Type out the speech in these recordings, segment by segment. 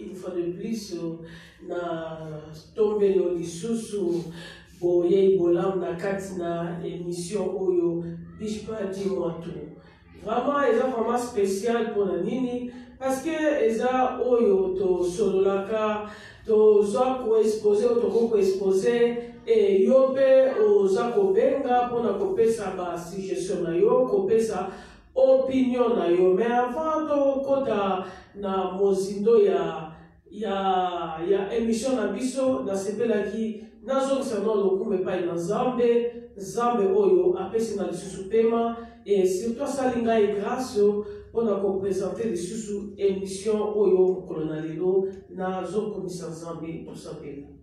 Une fois de plus, na tombé le lisusu boye bolam na katina émission oyo bishpa dis-moi tout. Vraiment, ils ont vraiment spécial pour la nini parce que ils ont oyo to sololaka to zako exposé to ko exposé et yobe ozako benga pour na kopesa ba suggestion na yo kopesa opinion na yo. Mais avant to kota na mozindo ya émission na biso na sepelaki nazo sana lokume pa na zambe oyo apesi na lisusu pema et surtout salinga et grâce pour na ko présenter lisusu émission oyo kolona lelo na zo komisa zambe tout simplement.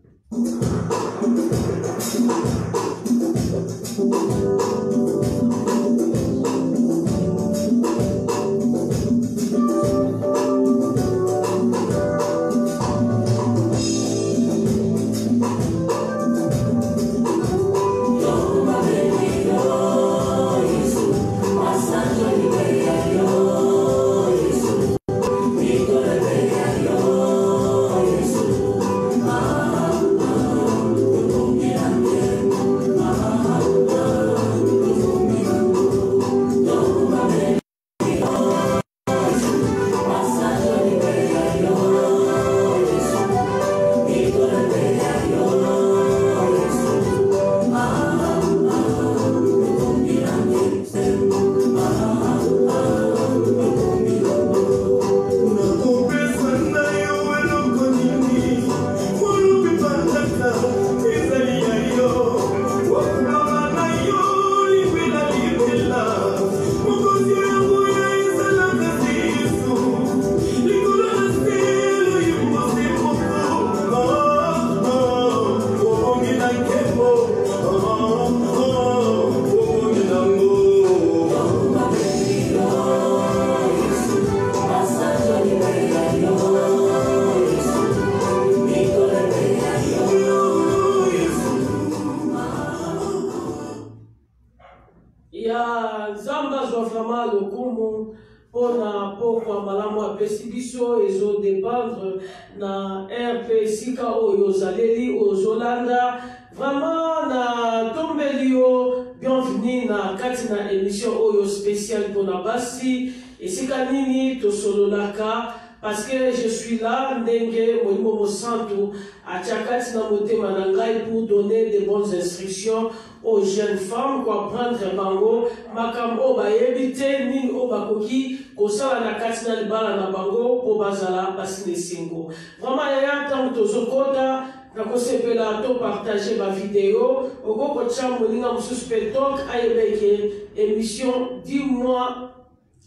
Ezo dépendre na RPC ka oyo zaleli ozolanda vraiment na tombelio bienvenue na katina émission oyo spéciale pour na basi esika nini to sololaka parce que je suis là ndenge molimo mosantu achakati na motema na ngai pour donner de bonnes instructions aux jeunes femmes pour apprendre bango makambo ba yebite nini obakoki kosala na katina libala na bango po bazala basine singo vraiment ya tanto zokota na kosepela to partager ma vidéo okoko chambo linga mususu petok ayebeke émission dis-moi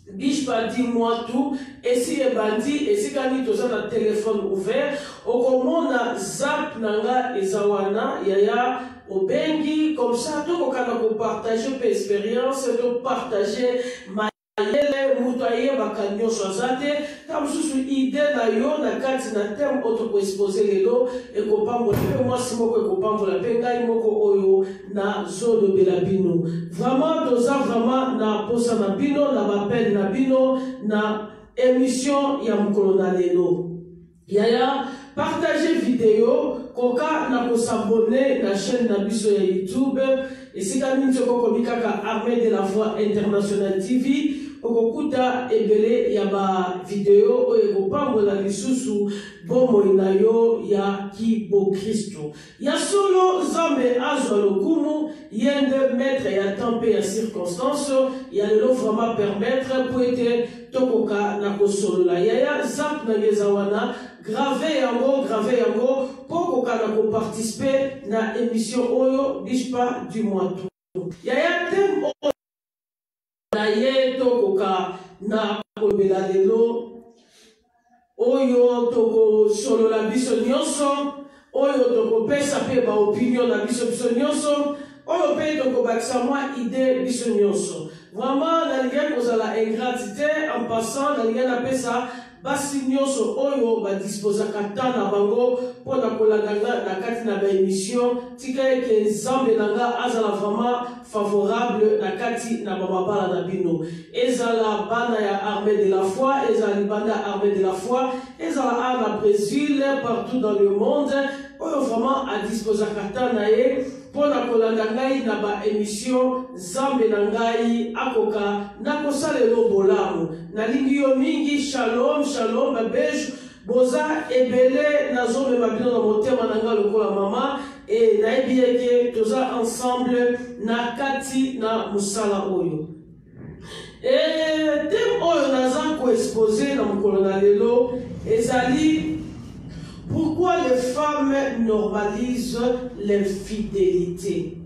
Bishpa dis-moi tout, et si est bandit, et si quand tu as un téléphone ouvert, au komona zap nanga ezawana, yaya, au bengi, comme ça, tout le monde partager peu expérience, de partager ma yele, moutaye, bakanyo chazate, tam sous idée na yo, na kati na terme, autre pour exposer les lots, et kopambo, moi si moko kopambo la penga, moko oyo, na zone de belabino. Vraiment, dosa vraiment, na posa na bino, na bapel na bino, na émission ya mkolona lelo. Yaya, partagez vidéo, koka na s'abonner na chaîne na biso ya YouTube, et si ka minti koko mikaka Armée de la Voix Internationale TV, okokuta ebele ya ba video oyo ekopambola lisusu bomoi na yo ya kibo Kristo. Ya solo Nzambe azwa lokumu yende maître ya temps pe ya circonstance ya lelo vraiment permettre pour ete tokoka na kosolola yaya zap na ngeza wana grave yango pokoka na koparticiper na émission oyo bispa du mois tout yaya thème oyo na ye tokoka na kolobela lelo oyo tokosolola biso nyonso oyo tokopesa pe ba opinion na biso nyonso oyo pe tokobakisa mwa idée biso nyonso. Vraiment nalingi kozala ingratité en passant nalingi napesa basi nyonso oyo badisposaka ta na bango mpona kolanda na kati na baémission tika eke Nzambe na nga azala vraiment favorable na kati na bamabala na bino ezala bana ya armée de la foi ezala libanda ya armée de la foi ezala a na Brésil partout dans le monde oyo vraiment adisposaka ta na ye mpona kolanda ngai na baémission Nzambe na ngai akoka na kosalelo bolamu nalingi yo mingi. Shalom shalom babeju boza ebele nazomema bino na motema na ngai lokola mama e nayebi eke toza ensemble na kati na mosala oyo thème oyo naza koexpose na mokolo na lelo ezali pourquoi les femmes normalisent l'infidélité.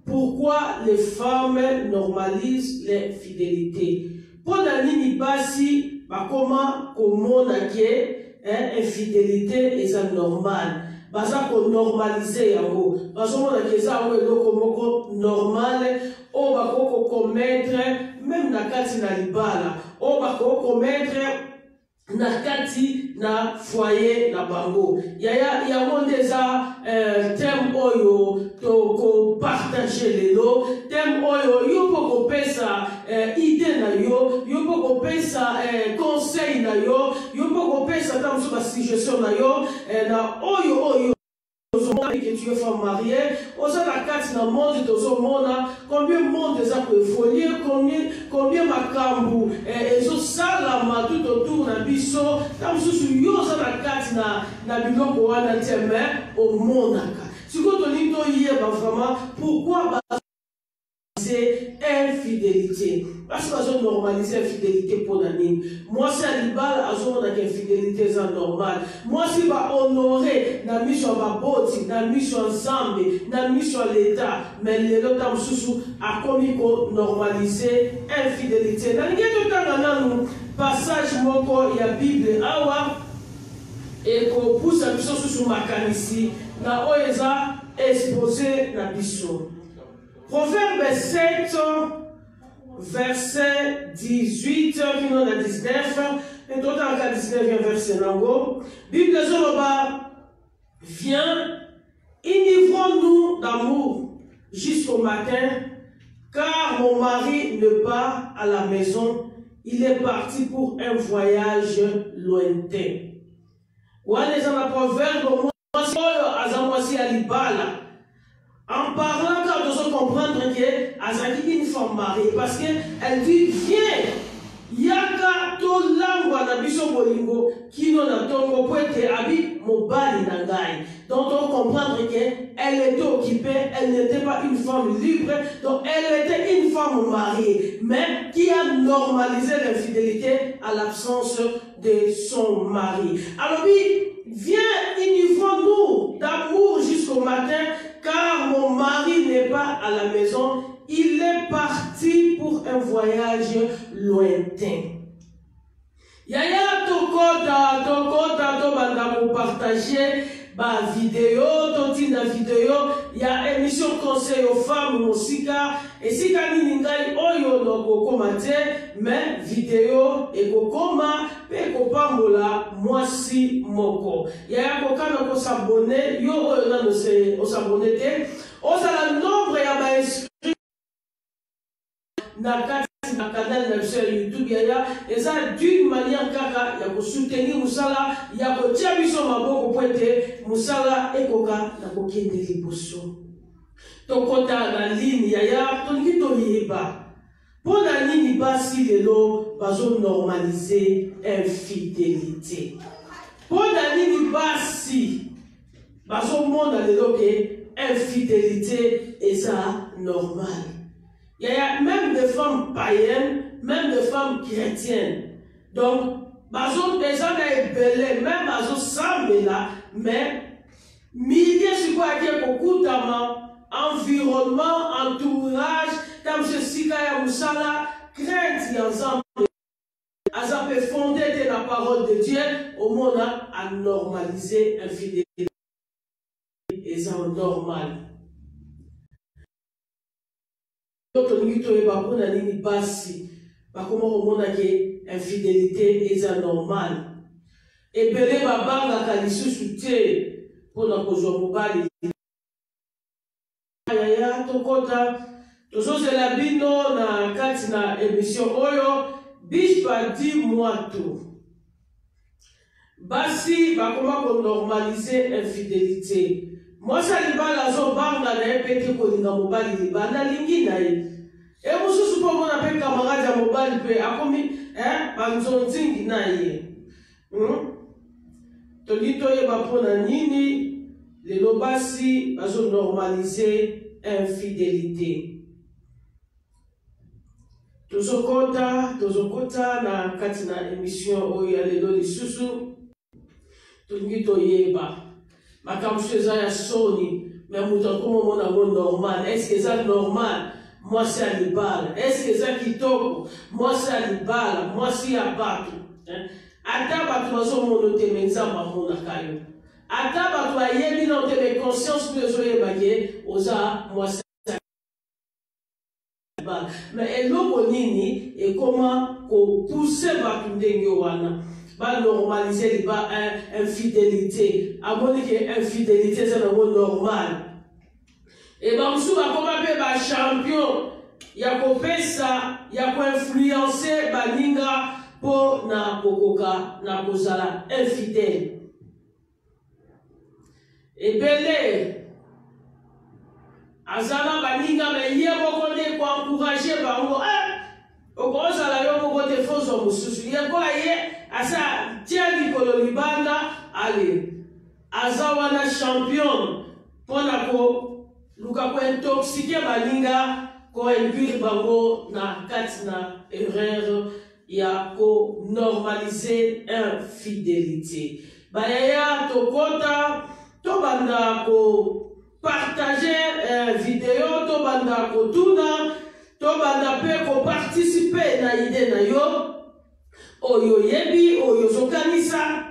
Pourquoi les femmes normalisent l'infidélité? Pendant nini basi bakoma komona ke infidélité est normal. Baza ko normaliser yango. Bazomona ke za ngo eloko moko normal o bakoko commettre même na kati na libala. O bakoko commettre na kati na foyer na bango yaya yango ndeza thème oyo toko partager lelo thème oyo yo poko pesa idée na yo poko pesa conseil na yo poko pesa tamso ba suggestion na yo na oyo que tu es femme mariée, osa la carte dans le monde, combien de monde des évolué, combien makambu, et salama tout autour na biso, tam sous yosa la carte na biloko wana teme au monde. Si vous tenez to hier vraiment pourquoi infidélité parce que je normalise infidélité pour l'année. Moi c'est à l'ibal à zone infidélité c'est normal. Moi si va honorer la mission va boti, la mission ensemble, la mission l'état, mais les autres tam sous a commis normaliser infidélité. Dans le temps nous passage moko ya Bible awa et ko pousse à biso sous makanisi na oeza exposé na biso. Proverbe 7, verset 18, qui nous a 19, et tout en cas 19, verset nango. Bible Zoloba, viens, enivrons-nous d'amour jusqu'au matin, car mon mari ne part à la maison, il est parti pour un voyage lointain. Ouane zana proverbe, moi, azamwasi alibala. En parlant, quand nous devons comprendre que Azaki une femme mariée, parce qu'elle dit viens, yaka to langwa na biso bolingo, kino na tongo poete abi mobali na ngai. Donc on comprendre qu'elle était occupée, elle n'était pas une femme libre, donc elle était une femme mariée, mais qui a normalisé l'infidélité à l'absence de son mari. Alors oui, viens, uniforme-nous d'amour jusqu'au matin, car mon mari n'est pas à la maison, il est parti pour un voyage lointain. Yaya tokota tobanda ko partager ba vidéo, totina vidéo, ya émission conseil aux femmes musika, et si kani ngai oyo no kokomate, mais vidéo et kokoma pe kopambola mwasi moko. Yaya kokana ko s'abonner, yo oyo na no se s'abonner te, osala nombre ya ba inscrits na kati na canal na YouTube yaya eza d'une manière kaka ya ko soutenir musala ya ko tia biso maboko poete musala ekoka na ko kende liboso tokota na ligne yaya tongi to yeba Pour la nini basi lelo, bazo normaliser infidélité. Pour la nini basi, bazo monde lelo que infidélité est ça normal. Il y a même des femmes païennes, même des femmes chrétiennes. Donc, bazo déjà est belé, même bazo semble là, mais milieu sur quoi il y a beaucoup environnement, entourage, comme ceci, Kaya Moussala, crainte et ensemble. Azap est fondé de la parole de Dieu, au monde à normaliser infidélité. Et c'est normal. D'autres nitos et babou n'a ni basi. Par comment au monde a infidélité est normal. Et belé babanga kalisu soutien pour la cause mobile. Yaya tokota tozoze la bino na kati na émission oyo bishpa di mwatu basi bakoma ko normaliser infidélité. Moi ça libala zo banga na epete ko linga mobali libanda lingi na ye e mususu po mona pe camarade ya mobali pe akomi banzonzingi na ye tolito ye bapona nini les lobasi bazo normaliser infidélité. Tozokota na katina émission oya lelo lisusu. Tungito yeba. Makamseza ya soni. Mais mouton comme mon amour normal. Est-ce que ça normal? Moi c'est à l'ibal. Est-ce que ça kitoko? Moi c'est à l'ibal. Moi c'est à batu. Ata batu bazo monote menzamba mona kayo. Ata bato ayebi na te conscience que zoye bagé oza moi mais eloko nini et comment ko pousser bato ndenge wana ba normaliser ba infidélité amoni que infidélité c'est normal et ba musu ba koma pe ba champion ya ko pesa ya ko influencer baninga po na kokoka na kozala infidèle. Et belé, azana baninga me yebo kone kwa encourager bango okoza la yo moko te fozo mususu yebo aye asa tiali kolo libanda ale azawa na champion pona ko luka ko intoxiquer baninga ko induire bango na katina erreur ya ko normaliser infidélité bayaya tokota to banda ko partager vidéo to banda ko tuna to banda pe ko participer na idée na yo oyo yebi oyo zokanisa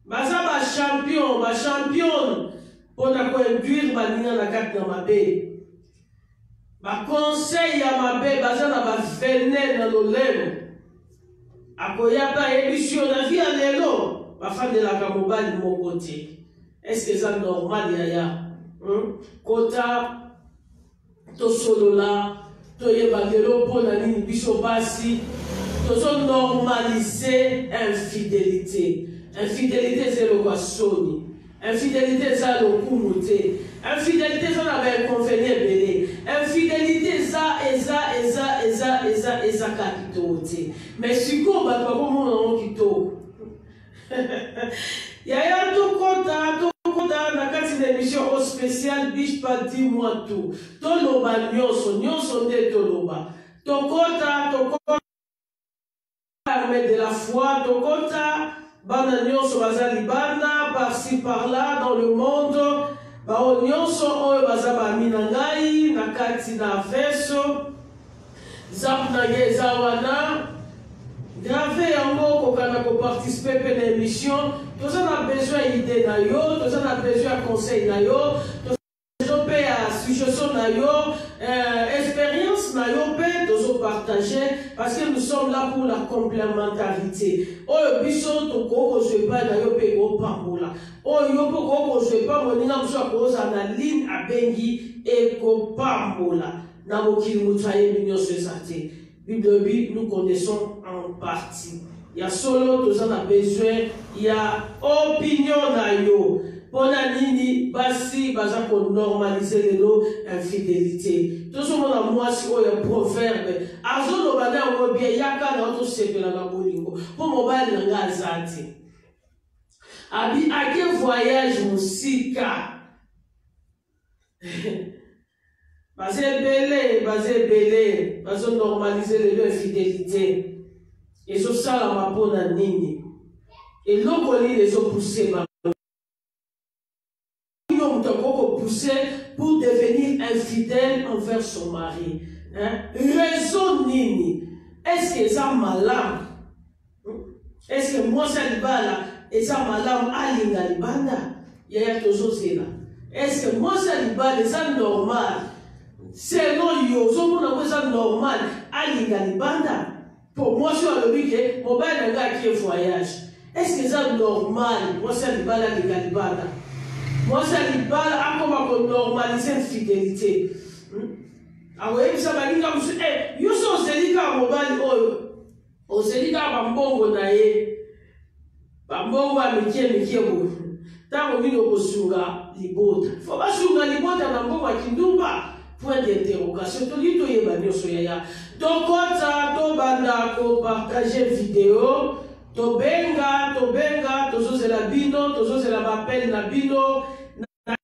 baza ba champion pona ko induire baninga na kati na mabe ba conseil ya mabe baza na ba venin na lolemo akoyaba émission na vie à lelo bafande la kamobali moko te. Est-ce que ça normal yaya? Kota to solola to yebagelo pona nini biso basi to so normaliser infidélité. Infidélité c'est le quoi soni. Infidélité c'est le kumuté. Infidélité c'est la inconvénient belé. Infidélité ça eza kapitote. Mais si ko ba ko mo kito. Yaya tokota na kati na émission spéciale bishpa di mwatu toloba nyonso nde toloba tokota armée de la foi tokota bana nyonso baza libanda par-ci par-là dans le monde bao nyonso oyo baza bami na ngai na kati na veso zap na ye eza wana grave yango kokana ko participer pe na émission tous on a besoin d'idée na yo tous on a besoin de conseil na yo tous on peut à suggestion na yo expérience na yo pe tous on partager parce que nous sommes là pour la complémentarité oyo biso to ko je pas na yo pe ko pambola oyo ko je pas moninga muso ko za na ligne abengi e ko pambola na mokili mutsaye minyo sesate. Bible, nous connaissons en partie. Il y a solo, tout ça, on a besoin. Il y a opinion na yo. Pona nini basi baza ko normaliser lelo infidélité. Tout ce monde a moi si o ya proverbe. Azo lo bana o bien yaka na to sepela na bolingo. Po mobile nga azati. Abi ake voyage musika. Basé belé, bazo normaliser lelo infidélité. Et so sala ma pona nini. Et l'okoli les ont poussés pour devenir infidèle envers son mari. Hein? Raison nini. Est-ce que ça malade? Est-ce que moi ça libala et ça malade alinga libanda? Yaya tozo zela. Est-ce que moi ça libala ça normal? Selon yo, ça normal alinga libanda. Pour moi sur le week-end, mon père n'a pas qui voyage. Est-ce que c'est normal? Moi ça libala alinga libanda. Moi, ça dit pas à comment normaliser une fidélité. Ah oui, ça va dire comme ça. Eh, yo so selika mobile oyo. O selika bambongo na ye. Bambongo mikie bo. Tango bino kosunga libota. Faut pas sunga libota na mbongo kindumba. Point d'interrogation. To lito yeba nyoso yaya. Donc to banda ko partager vidéo. Tobenga, tozozela bino, tozozela bapel na bino, na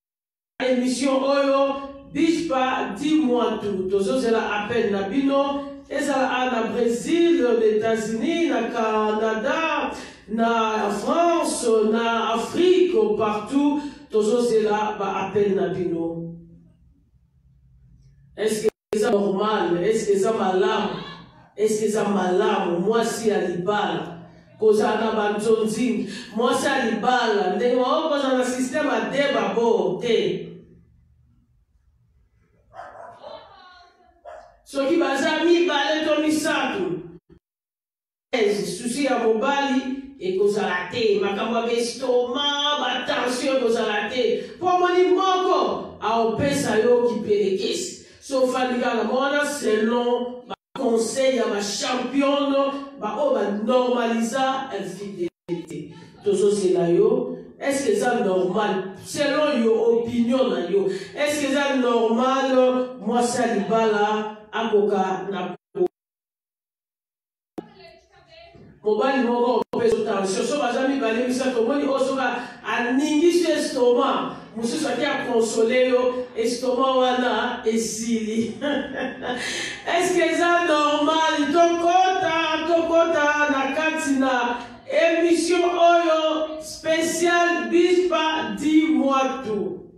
émission oyo, Bishpa, dis-moi tout, tozozela appel na bino, ezala na Brésil, les États-Unis, na Canada, na France, na Afrique, partout, tozozela ba appel na bino. Est-ce que c'est normal? Est-ce que c'est malade? Est-ce que c'est malade? Moi, si à l'ibala. Kozana banzonzi, moi ça libala, ndenge wa kozana système a débat te. So ki bazami balé to misatu. Souci à mobali et kozala te, makambo bestoma, ba tension kozala te. Pour moni moko a opesa yo ki pelekesi. So fandika la mona selon conseil à ma championne, on va normaliser l'infidélité. Toujours c'est là, est-ce que c'est normal? Selon your opinion, est-ce que c'est normal? Moi, ça n'est pas là, à Koka, na mobile moko peso tension so bazami bale bisa to moni osoka aningi estomac mususu akia consoler yo estomac wana esili. Est-ce que c'est normal? Tokota na kati na émission oyo spécial Bishpa, dis-moi tout.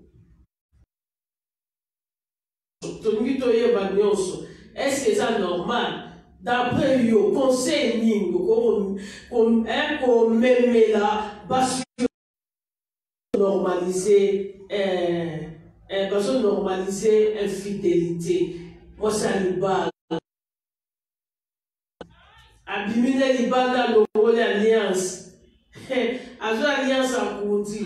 Tongi to yeba nyonso. Est-ce que c'est normal? D'après yo, conseil ningo, qu'on même là, parce que normaliser infidélité. Moi, ça libale. Abimine libala l'orole alliance. Azo alliance à Kouti.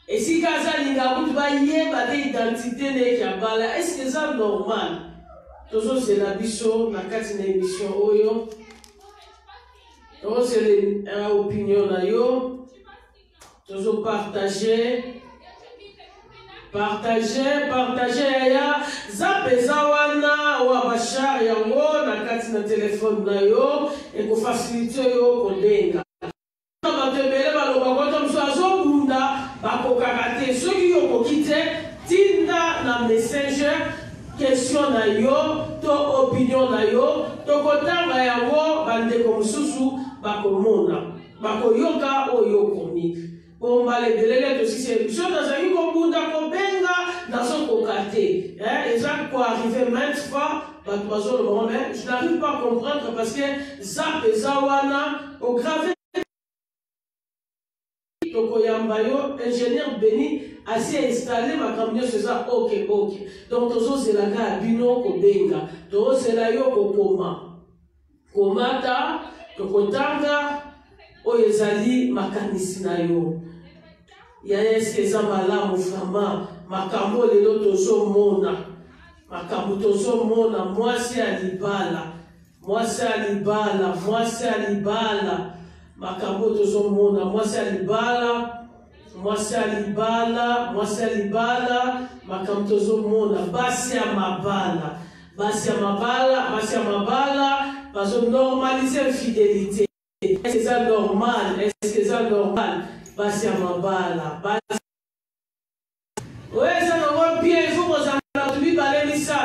Et si Kaza Lingabout va y avoir identité de Kabala, est-ce que c'est normal? Toujours c'est la bicho, la carte d'émission Oyo. Toujours c'est l'opinion na yo. Toujours partager. Ya. Zapeza wana wa bashar yango na carte na téléphone na yo et ko faciliter yo kodenga. Batebele baloba ko to azo bunda bakokakate soki yo kokite tinda na messenger. Question na yo, to opinion na yo, to kotanga yango bande komsusu bakomona. Bakoyoka oyo komi. Bomba le belele to si c'est chose dans un ko bunda ko benga dans son kokate. Et ça peut arriver maintes fois, je n'arrive pas à comprendre parce que ça pesawana au grave Tokoyambayo, ingénieur béni, assez installé, ma camion, c'est ça, ok. Donc, tozo c'est la gare, bino, kobenga, tozo c'est la yo, kokoma. Komata, tokotanga, oyezali, makanisi na yo. Yaya, est-ce ça malamu, vraiment, makambo, lelo, tozo mona. Makambo, tozo mona, moi c'est alibala. Makambo tozomona, moi c'est alibala, mwasi alibala, makamtozo mona, basi ya mabala, parce que normaliser infidélité. Est-ce que c'est normal? Est-ce que c'est normal? Basi ya mabala, oui, ça ne va bien, il faut que vous en ayez parlé de ça.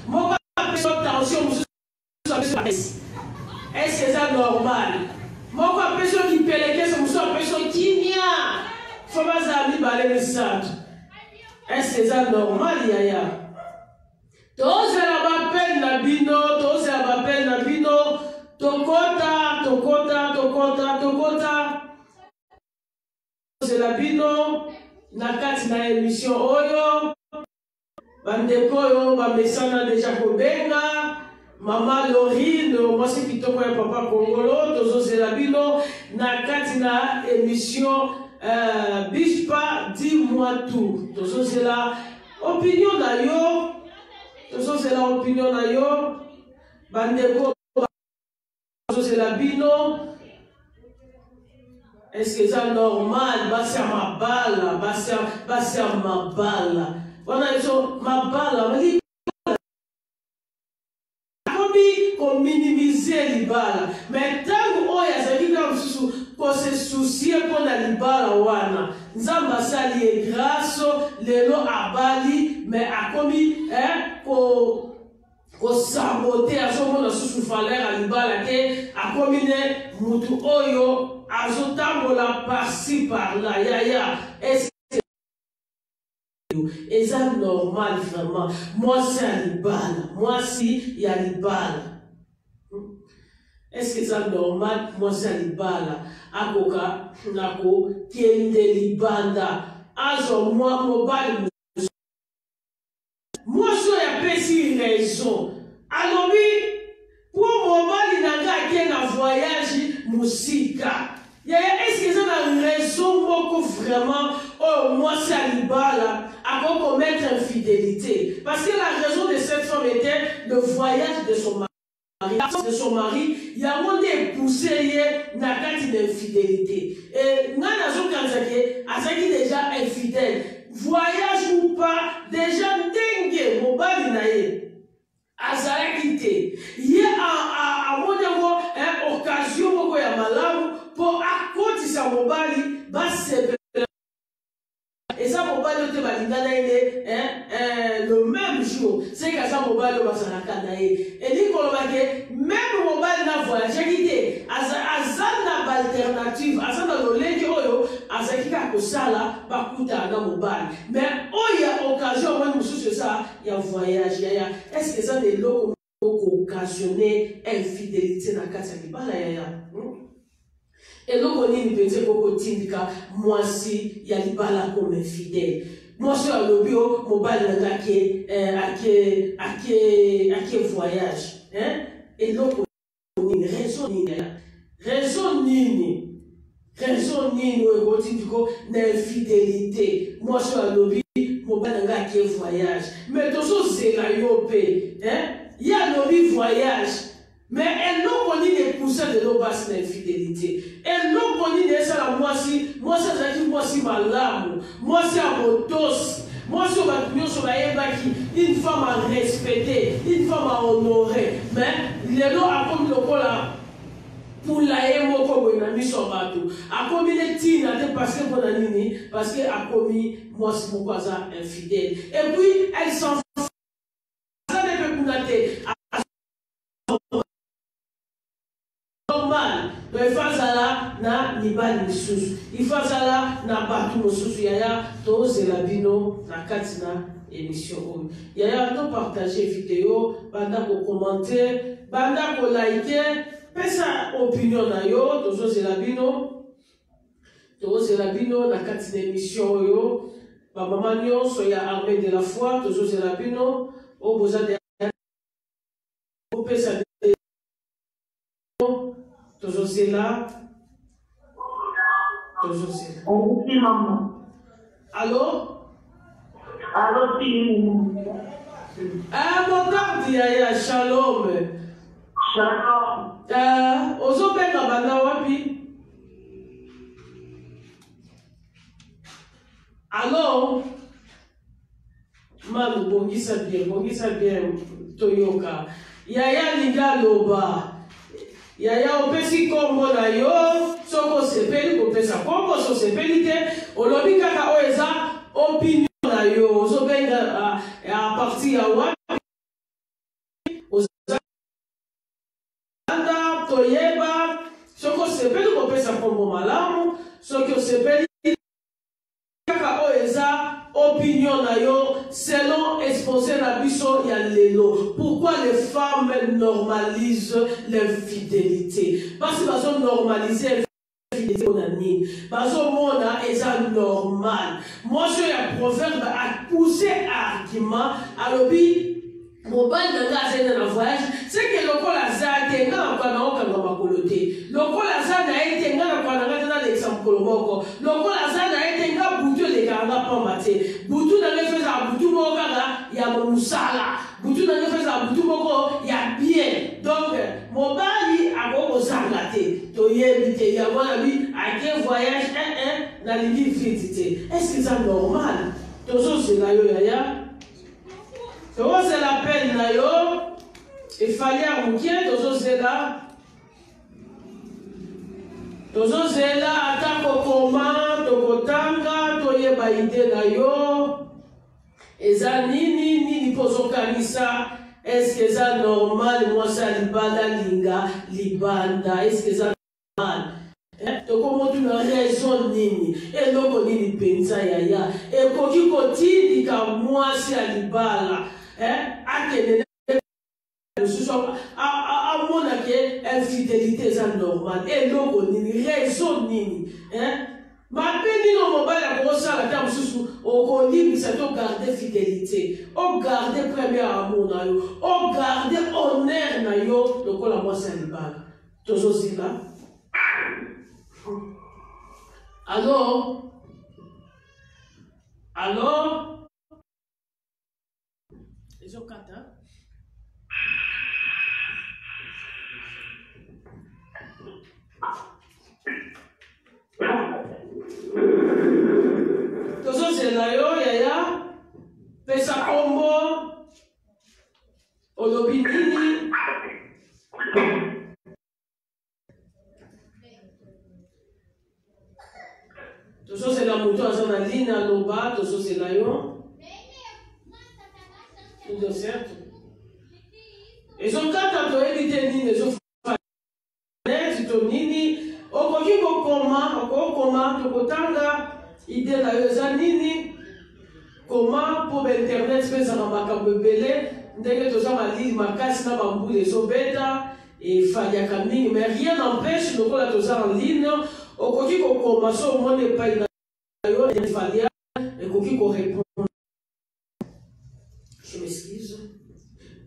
Moi, je suis en tension, est-ce que c'est normal? Moi, je suis en qui pèle, je suis en qui n'y a. Il faut que vous parlé de ça. Est-ce que c'est normal, yaya? Tous la peine nabino, tokota. C'est la bino. Nakati na émission oyo bandeko oyo bamesana deja kobenga mama Lorine mwasi kitoko ya papa Kongolo tozozela bino nakati na émission Bishpa dis-moi tout tozozela opinion na yo bandeko tozozela bino. Est-ce que c'est normal? Basi ya mabala. Wana iso mabala. Komi ko minimiser libala. Mais tangu oya zaki ka msusu ko se soucier pour na libala wana. Nzamba sali e grâce lelo abali mais akomi ko saboter asomo na susu falera libala ke akomi ne mutu oyo azotambola par-ci par-là, yaya, est-ce que c'est normal vraiment? Moi, c'est Alibala. Moi, si, il y a Alibala. Est-ce que c'est normal? Moi, c'est Alibala. Akoka, nako, tiende libanda. Azo, moi, mobile. Moi, je n'ai pas raison. Alors, oui, pour mobile, il n'a qu'un voyage musika. Est-ce que ça a raison beaucoup vraiment? Oh, moi c'est Alibala à commettre infidélité. Parce que la raison de cette femme était le voyage de son mari. Il y a un monde poussé n'a qu'à une infidélité. Et Nanazo Kanzake a déjà infidèle. Voyage ou pas, déjà dengue, mon bali naïe. Azara quitté. Il y a un occasion pour ya malamu pour akotisa mobali basebe. Et ça mobali te balinga na le même jour. C'est que ça mobali basaraka na ye. Et dit kolobake même mobali na voyage quitté. Azana alternative, azana lolenge oyo azakika kosala bakuta na mobali. Mais oya occasion moi mususu ça ya voyage ya. Est-ce que ça des locaux occasionner infidélité na kati ya libala yaya? Et donc on dit peut-être beaucoup tindika moi si ya libala comme infidèle. Moi sur le lobio mobile na ake voyage, hein? Et donc on dit raison nini on tindiko na infidélité. Moi sur le lobio mobile na ake voyage. Mais toujours c'est la yopé, hein? Il y a le voyage, mais elle n'a pas dit de pousser de l'eau basse d'infidélité. Elle n'a pas dit de ça, moi si ma lame, moi si à mon dos, moi si on va tenir sur une femme à respecter, une femme à honorer. Mais les lots a comme le cola pour la émo comme on a mis sur bateau. A commis les tines à dépasser pour la nini, parce qu'elle a commis moi si mon cousin infidèle. Et puis elle s'en normal, mais il faut ça na libali misusu, il faut ça na batu misusu yaya to zelabino na katina émission yaya to partager vidéo, banda ko commenter, banda ko liker, pesa opinion na yo to zelabino na katina émission yo, ba mama nyonso ya armée de la foi to zelabino o boza de pesa toujours c'est là. On dit maman. Allô? Allô, si. Ah, mon garde, yaya, shalom. Shalom. Ozo benga banda wapi? Alors, man, bongisa bien, Toyoka. Yaya linga loba. Yaya opesi kombo na yo, soko sepeli kopesa kombo, so sepeli te, olobi kaka oeza opinion na yo, zo benga a partir ya wapi, ozanda toyeba, soko sepeli kopesa kombo malamu, soko sepeli kaka oeza opinion na yo selon exposé la biso ya lelo. Pourquoi les femmes normalisent l'infidélité? Parce que bazo normaliser l'infidélité onani. Bazo mona eza normal. Moi je ya proverbe a poussé argument à l'obi mobile nanga azena na voyage, c'est que lokola za tenga na kwa na okanga makolote. Lokola za na etenga na kwa na na l'exemple kolomoko. Lokola za na etenga butu le kanga pambate. Butu na ngefeza butu moka ya musala. Butu na ngefeza butu moko ya bien. Donc mobile akoko zangate. To yebite ya wana bi ake voyage na lingi vitite. Est-ce que c'est normal? Toujours c'est là yo yaya. C'est la peine na yo. Il fallait un bouquet, toujours c'est là. Toujours c'est là, atako koma, tokotanga, toyeba ide na yo. Eza nini pozo kanisa. Est-ce que c'est normal? Moi ça libanda linga, libanda. Est-ce que c'est normal? Comment tu as raison nini? Et loko nini penza yaya. Et koki kotindi ka moi si alibala. Akene à mon avis, infidélité est normale. Et loko nini, raison nini. Ma peine non mobile à grossir la terme sous au conduit, c'est au garder fidélité, au garder premier amour na yo, au garder honneur na yo, donc la moi c'est libal. Toujours c'est là. Alors, ils ont quatre, hein? Toujours c'est là, yaya, pesa combo, olobinini. Toujours c'est la moto à son ligne à l'oba, toujours c'est là, tout certes. Ils ont quatre à éviter nini, ils ont fait nini, okoki kokoma, tokotanga, idée na yoza nini, comment pour internet, fait ça makambo belé, ndenge toza mali makasi na bambu les obeta et faliaka mingi, mais rien n'empêche de la toza en ligne, okoki kokoma so mo ne pas na yo et falia et koki ko répondre. Je m'excuse.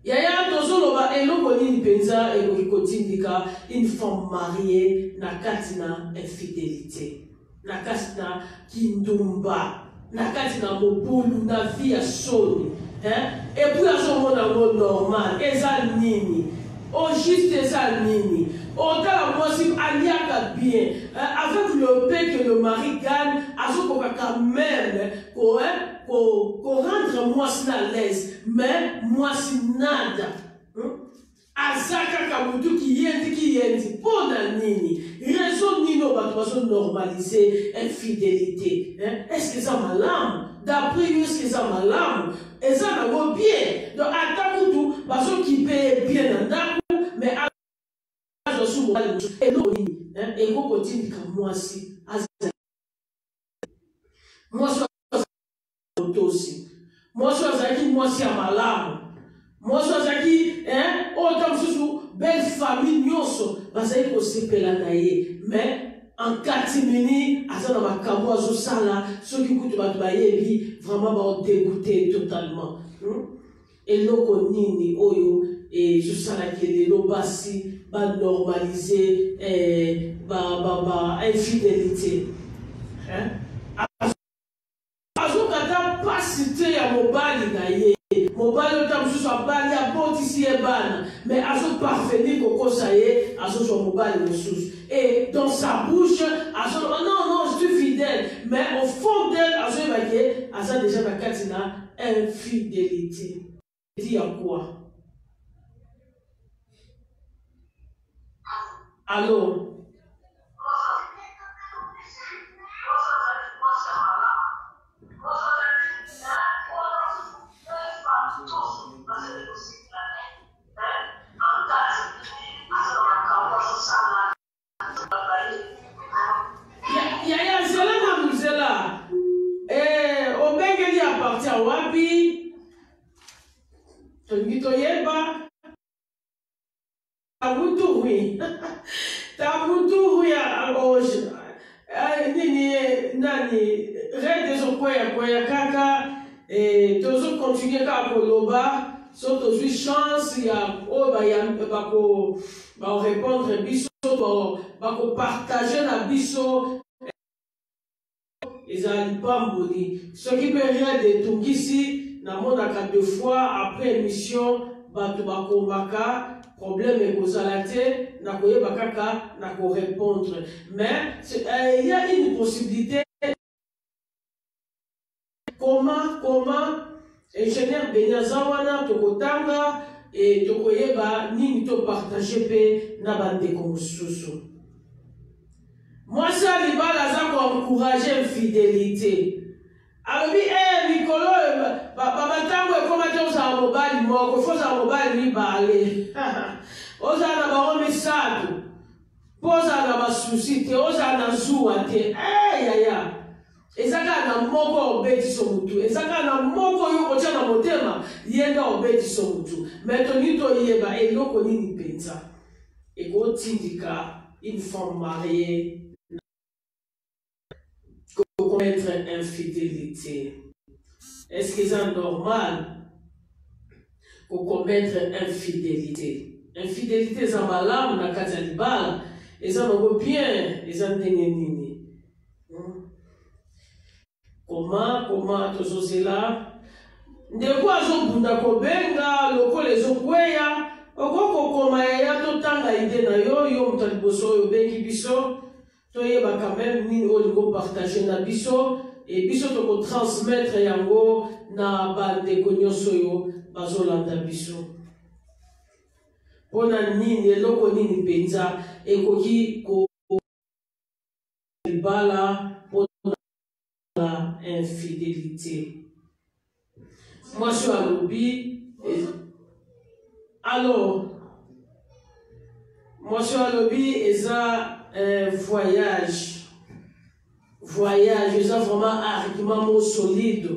Yaya tozoloba eloko nini penza et kotindika une femme mariée na katina infidélité. Na katina kindumba. Na katina mobulu na vie ya soni. Et puis à ce moment normal, eza nini. Au juste eza nini. Autant la moitié aliaka bien. Avec le paix que le mari gagne, à ce qu'on va quand même pour rendre moi si à l'aise, mais moi si nada. Azaka kamutu qui yendi, pona nini. Raison nino va normaliser infidélité. Est-ce que ça malame? D'après lui, est-ce que ça malame? Et ça n'a pas bien. Donc, à tout, parce qu'il paye bien en d'accord, mais à et l'eau, et vous continuez comme moi si. Moi, je suis aussi. Moi, je suis moi si à malame. Moi, je suis autant sous belle famille, nyonso, parce qu'il faut se pelanaye. Mais en catimini, à ça, dans ma camo, à sala, ceux qui coûtent ma bayebi, vraiment, va dégoûter totalement. Et l'eau, nini, oyo, et je sens que les lobasi va normaliser infidélité. Azokata pas cité à mobile naye. Mobile tam soit bali à botisi et ban. Mais azo parvenir koko ça y azo sur mobile ressources. Et dans sa bouche, azo non, je suis fidèle. mais au fond d'elle, elle a déjà la katina infidélité. Il dit à quoi? Allô? Wapi tongito yeba tabutu hui ya oje nini nani rede zo kwea kaka tozo continuer ka koloba so tozo chance ya oba ya bako ba répondre biso bako partager na biso ezali pamboli ce qui peut rien de tungisi na monaka 2 fois après émission bato bakombaka problème ekozala te na koyeba kaka na ko répondre mais il y a une possibilité comment ingénieur Benyaza wana tokotanga et tokoyeba nini to partager pe na bandeko mosusu. Moi, ça, Libala, ça pour encourager l'infidélité. Alors, Mikolo, Babatango, comment dire, ça a mobile, moi, il faut ça mobile, balé. Oza na ba message. Posa na ba souci, te oza na zuwa te. Yaya. Ezaka na moko obeti so mutu. Ezaka na moko yo kotia na motema, yenda obeti so mutu. Mais tonito yeba eloko nini penza. Eko tindika une femme mariée. Commettre infidélité. Est-ce que c'est normal pour commettre infidélité? Infidélité, c'est malade, na katalibala, et ça va bien, et ça nini. Comment tout cela? De quoi zo bunda kobenga, loko lezo kweya, okoko koma ya to tanga ide na yo mtaliboso yo bengi biso. Toyeba quand même ni olingo partager na biso et biso toko transmettre yango na bande konyoso yo bazolanda biso pona nini eloko nini penza ekoki ko libala pona la infidélité. Moi je suis à lobby alors moi je suis à lobby et ça voyage, c'est vraiment un argument solide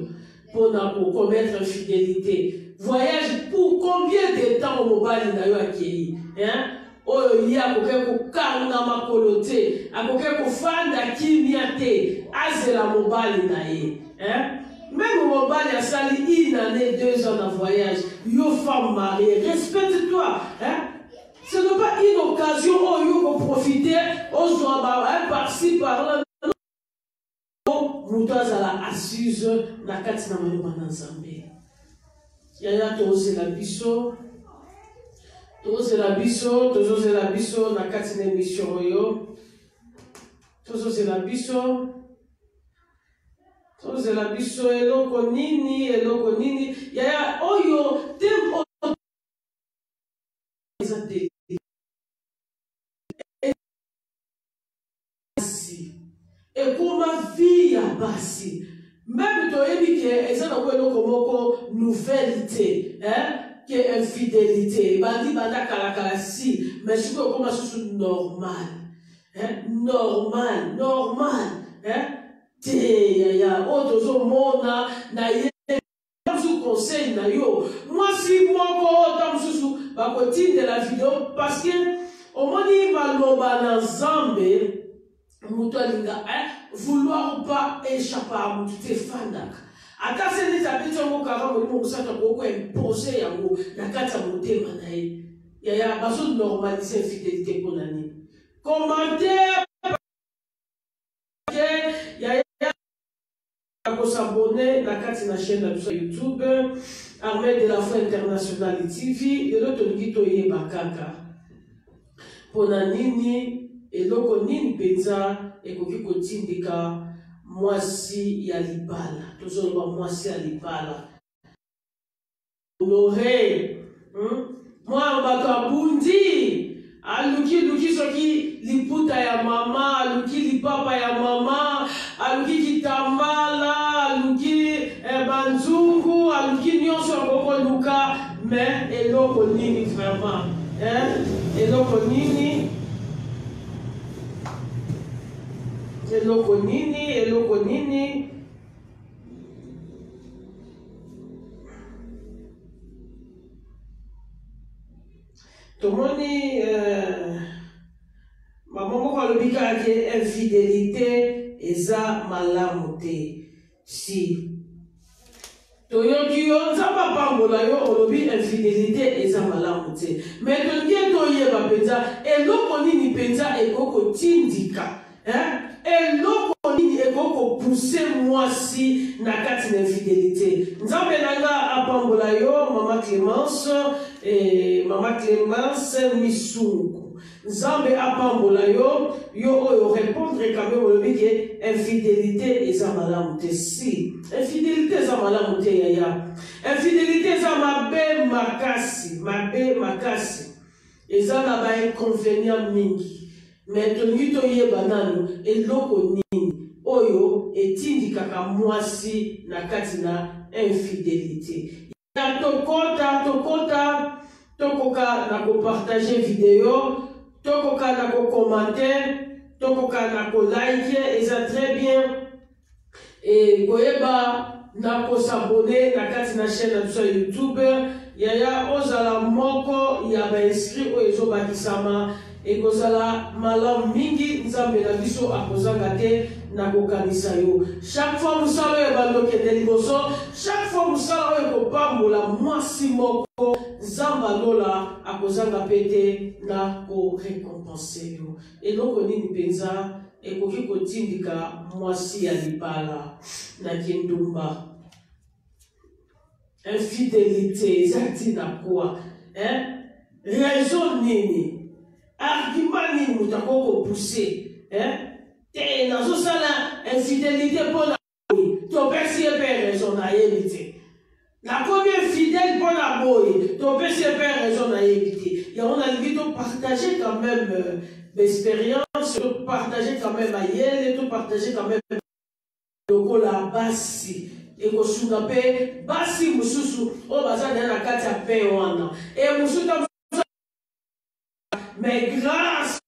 pour commettre infidélité. Voyage pour combien de temps au mobile n'a eu accueilli? Il y a quelqu'un qui a makolote, quelqu'un qui fanda kimiate, azela mobile n'a eu. Même au mobile, il y a sali 1 année, 2 ans de voyage. Yo femme mariée, respecte-toi. Ce n'est pas une occasion où il faut profiter, aux gens par-ci, par-là. Nous sommes à la assise, na katina mayoba na Nzambe. Yaya toze la biso, na katina émission yo. Toze la biso, eloko nini. Yaya oyo tem et pour ma vie à basi même toi et que ça n'a pas comme nouvellité que infidélité bandi banda kala si mais je peux comment c'est normal te ya autres mona na sous conseil na yo moi si moi ko tam sous ba continue de la vidéo parce que au moins il va loba na Nzambe vouloir ou pas échapper à mon tout fandak. Ata se ni tabiti ngo kama mo kusata ko imposer yango na kata motema na ye. Ya baso normaliser infidélité pour nani. Commentaire ya ko s'abonner na kati na chaîne de YouTube Armée de la Foi Internationale TV et l'autre ngito ye bakaka. Pour nani eloko nini penza ekoki kotindika mwasi ya libala. Tozoloba mwasi ya libala. Honoré. Moi bato bundi. Aluki soki liputa ya mama, aluki lipapa ya mama, aluki kitambala, aluki banzungu, aluki nyonso koko luka, mais eloko nini vraiment, eloko nini, eloko nini, eloko nini. Tomoni maman moko alobika ke infidélité eza malamu te. Si toyoki yo nzambe apambola yo olobi infidélité eza malamu te, mais tolingi toyeba mpenza eloko nini mpenza ekokotindika, eloko nini ekokopuse mwasi na kati na infidélité. Nzambe nanga apambola yo Mama Clémence Misungu. Nzambe apambola yo oyo répondre quand même olobi ke infidélité eza malamu te. Si infidélité eza malamu te yaya, infidélité eza mabe makasi eza na ba inconvénient mingi, mais tolingi toyeba nanu eloko nini oyo etindikaka mwasi na kati na infidélité. Ya tokoka na kopartager vidéo, tokoka na commenter, tokoka na like, eza très bien. Et koyeba na s'abonner na kati na chaîne na YouTube. Yaya ozala moko ya ba inscrit o ezo bakisama et kozala malam mingi nzambe na biso akozanga te na kokanisa yo. Chaque fois musala ya bandoke de liboso, chaque fois musala yo kopambola mwasi moko nzamba lola akozanga pete na ko récompenser yo. Eloko nini penza ekoki kotindika mwasi ya libala na kindumba. Infidélité, ezati na quoi? Raison nini? Argument nini mutakoko pousser? Te nazo sala infidélité pour la boy. To pesi pe raison na yebite. La combien fidèle pour la boy. To pesi pe raison na yebite. Et on a envie de partager quand même l'expérience, de partager quand même aïe, de partager quand même le la basi. Et que sunga pe basi mususu o baza na kati ya pe wana et musuta mais grâce